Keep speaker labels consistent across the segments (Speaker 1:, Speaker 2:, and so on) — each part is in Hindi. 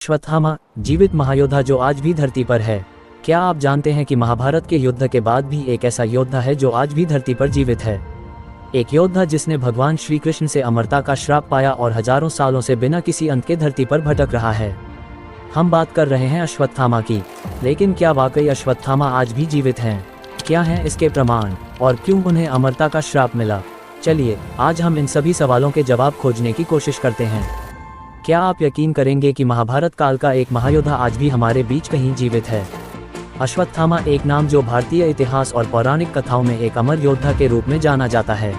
Speaker 1: अश्वत्थामा, जीवित महायोद्धा जो आज भी धरती पर है। क्या आप जानते हैं कि महाभारत के युद्ध के बाद भी एक ऐसा योद्धा है जो आज भी धरती पर जीवित है। एक योद्धा जिसने भगवान श्री कृष्ण से अमरता का श्राप पाया और हजारों सालों से बिना किसी अंत के धरती पर भटक रहा है। हम बात कर रहे हैं अश्वत्थामा की। लेकिन क्या वाकई अश्वत्थामा आज भी जीवित हैं? क्या हैं इसके प्रमाण और क्यों उन्हें अमरता का श्राप मिला? चलिए आज हम इन सभी सवालों के जवाब खोजने की कोशिश करते हैं। क्या आप यकीन करेंगे कि महाभारत काल का एक महायोद्धा आज भी हमारे बीच कहीं जीवित है। अश्वत्थामा एक नाम जो भारतीय इतिहास और पौराणिक कथाओं में एक अमर योद्धा के रूप में जाना जाता है।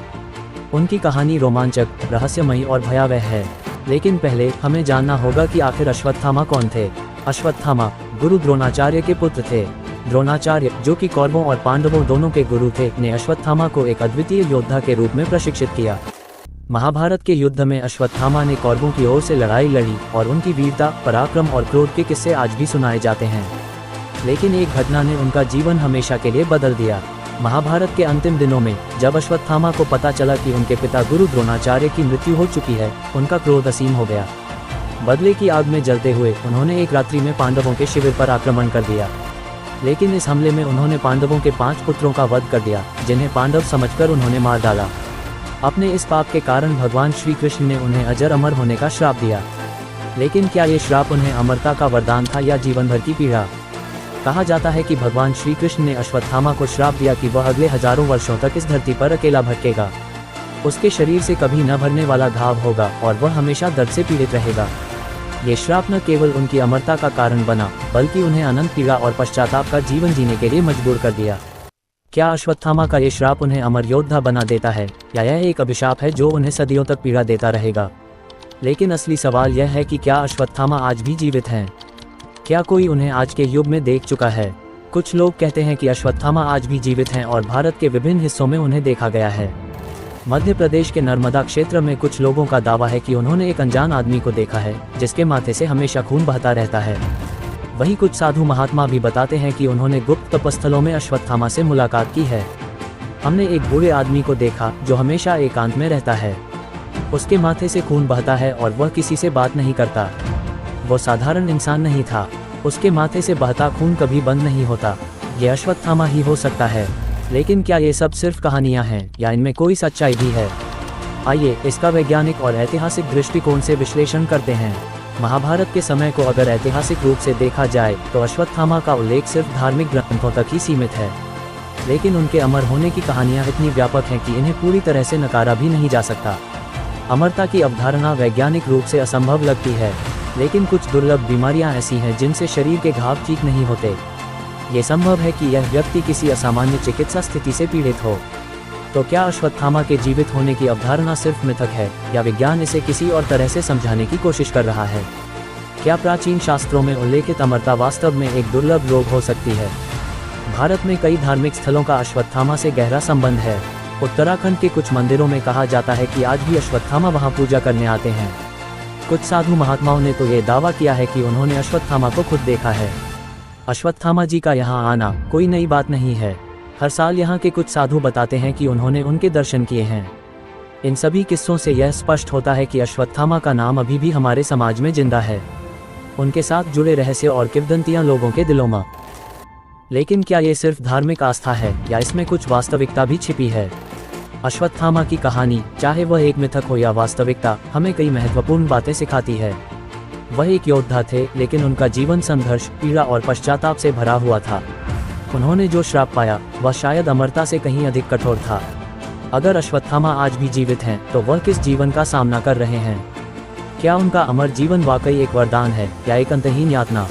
Speaker 1: उनकी कहानी रोमांचक, रहस्यमयी और भयावह है। लेकिन पहले हमें जानना होगा कि आखिर अश्वत्थामा कौन थे। अश्वत्थामा गुरु द्रोणाचार्य के पुत्र थे। द्रोणाचार्य, जो कि कौरवों और पांडवों दोनों के गुरु थे, ने अश्वत्थामा को एक अद्वितीय योद्धा के रूप में प्रशिक्षित किया। महाभारत के युद्ध में अश्वत्थामा ने कौरवों की ओर से लड़ाई लड़ी और उनकी वीरता, पराक्रम और क्रोध के किस्से आज भी सुनाए जाते हैं। लेकिन एक घटना ने उनका जीवन हमेशा के लिए बदल दिया। महाभारत के अंतिम दिनों में जब अश्वत्थामा को पता चला कि उनके पिता गुरु द्रोणाचार्य की मृत्यु हो चुकी है, उनका क्रोध असीम हो गया। बदले की आग में जलते हुए उन्होंने एक रात्रि में पांडवों के शिविर पर आक्रमण कर दिया। लेकिन इस हमले में उन्होंने पांडवों के 5 पुत्रों का वध कर दिया, जिन्हें पांडव समझकर उन्होंने मार डाला। अपने इस पाप के कारण भगवान श्री कृष्ण ने उन्हें अजर अमर होने का श्राप दिया। लेकिन क्या ये श्राप उन्हें अमरता का वरदान था या जीवन भर की पीड़ा? कहा जाता है कि भगवान श्री कृष्ण ने अश्वत्थामा को श्राप दिया कि वह अगले हजारों वर्षों तक इस धरती पर अकेला भटकेगा। उसके शरीर से कभी न भरने वाला घाव होगा और वह हमेशा दर्द से पीड़ित रहेगा। ये श्राप न केवल उनकी अमरता का कारण बना, बल्कि उन्हें अनंत पीड़ा और पश्चाताप का जीवन जीने के लिए मजबूर कर दिया। क्या अश्वत्थामा का ये श्राप उन्हें अमर योद्धा बना देता है, या यह एक अभिशाप है जो उन्हें सदियों तक पीड़ा देता रहेगा? लेकिन असली सवाल यह है कि क्या अश्वत्थामा आज भी जीवित हैं? क्या कोई उन्हें आज के युग में देख चुका है? कुछ लोग कहते हैं कि अश्वत्थामा आज भी जीवित हैं और भारत के विभिन्न हिस्सों में उन्हें देखा गया है। मध्य प्रदेश के नर्मदा क्षेत्र में कुछ लोगों का दावा है कि उन्होंने एक अनजान आदमी को देखा है, जिसके माथे से हमेशा खून बहता रहता है। वहीं कुछ साधु महात्मा भी बताते हैं कि उन्होंने गुप्त तपस्थलों में अश्वत्थामा से मुलाकात की है। हमने एक बूढ़े आदमी को देखा जो हमेशा एकांत में रहता है। उसके माथे से खून बहता है और वह किसी से बात नहीं करता। वो साधारण इंसान नहीं था। उसके माथे से बहता खून कभी बंद नहीं होता। ये अश्वत्थामा ही हो सकता है। लेकिन क्या ये सब सिर्फ कहानियां हैं या इनमें कोई सच्चाई भी है? आइए इसका वैज्ञानिक और ऐतिहासिक दृष्टिकोण से विश्लेषण करते हैं। महाभारत के समय को अगर ऐतिहासिक रूप से देखा जाए तो अश्वत्थामा का उल्लेख सिर्फ धार्मिक ग्रंथों तक ही सीमित है। लेकिन उनके अमर होने की कहानियां इतनी व्यापक हैं कि इन्हें पूरी तरह से नकारा भी नहीं जा सकता। अमरता की अवधारणा वैज्ञानिक रूप से असंभव लगती है, लेकिन कुछ दुर्लभ बीमारियां ऐसी हैं जिनसे शरीर के घाव ठीक नहीं होते। ये संभव है कि यह व्यक्ति किसी असामान्य चिकित्सा स्थिति से पीड़ित हो। तो क्या अश्वत्थामा के जीवित होने की अवधारणा सिर्फ मिथक है, या विज्ञान इसे किसी और तरह से समझाने की कोशिश कर रहा है? क्या प्राचीन शास्त्रों में उल्लेखित अमरता वास्तव में एक दुर्लभ रोग हो सकती है? भारत में कई धार्मिक स्थलों का अश्वत्थामा से गहरा संबंध है। उत्तराखंड के कुछ मंदिरों में कहा जाता है कि आज भी अश्वत्थामा वहां पूजा करने आते हैं। कुछ साधु महात्माओं ने तो ये दावा किया है कि उन्होंने अश्वत्थामा को खुद देखा है। अश्वत्थामा जी का यहाँ आना कोई नई बात नहीं है। हर साल यहाँ के कुछ साधु बताते हैं कि उन्होंने उनके दर्शन किए हैं। इन सभी किस्सों से यह स्पष्ट होता है कि अश्वत्थामा का नाम अभी भी हमारे समाज में जिंदा है। उनके साथ जुड़े रहस्य और किंवदंतियां लोगों के दिलों में। लेकिन क्या ये सिर्फ धार्मिक आस्था है या इसमें कुछ वास्तविकता भी छिपी है? अश्वत्थामा की कहानी, चाहे वह एक मिथक हो या वास्तविकता, हमें कई महत्वपूर्ण बातें सिखाती है। वह एक योद्धा थे, लेकिन उनका जीवन संघर्ष, पीड़ा और पश्चाताप से भरा हुआ था। उन्होंने जो श्राप पाया वह शायद अमरता से कहीं अधिक कठोर था। अगर अश्वत्थामा आज भी जीवित हैं, तो वह किस जीवन का सामना कर रहे हैं? क्या उनका अमर जीवन वाकई एक वरदान है या एक अंतहीन यातना?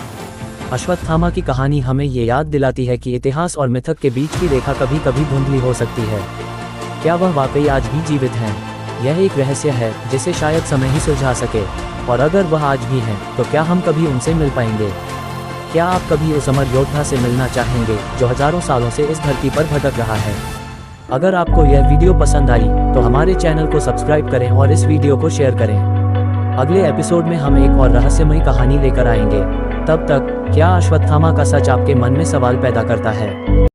Speaker 1: अश्वत्थामा की कहानी हमें ये याद दिलाती है कि इतिहास और मिथक के बीच की रेखा कभी कभी धुंधली हो सकती है। क्या वह वाकई आज भी जीवित हैं? यह एक रहस्य है जिसे शायद समय ही सुलझा सके। और अगर वह आज भी हैं, तो क्या हम कभी उनसे मिल पाएंगे? क्या आप कभी उस अमर योद्धा से मिलना चाहेंगे जो हजारों सालों से इस धरती पर भटक रहा है? अगर आपको यह वीडियो पसंद आई तो हमारे चैनल को सब्सक्राइब करें और इस वीडियो को शेयर करें। अगले एपिसोड में हम एक और रहस्यमयी कहानी लेकर आएंगे। तब तक क्या अश्वत्थामा का सच आपके मन में सवाल पैदा करता है?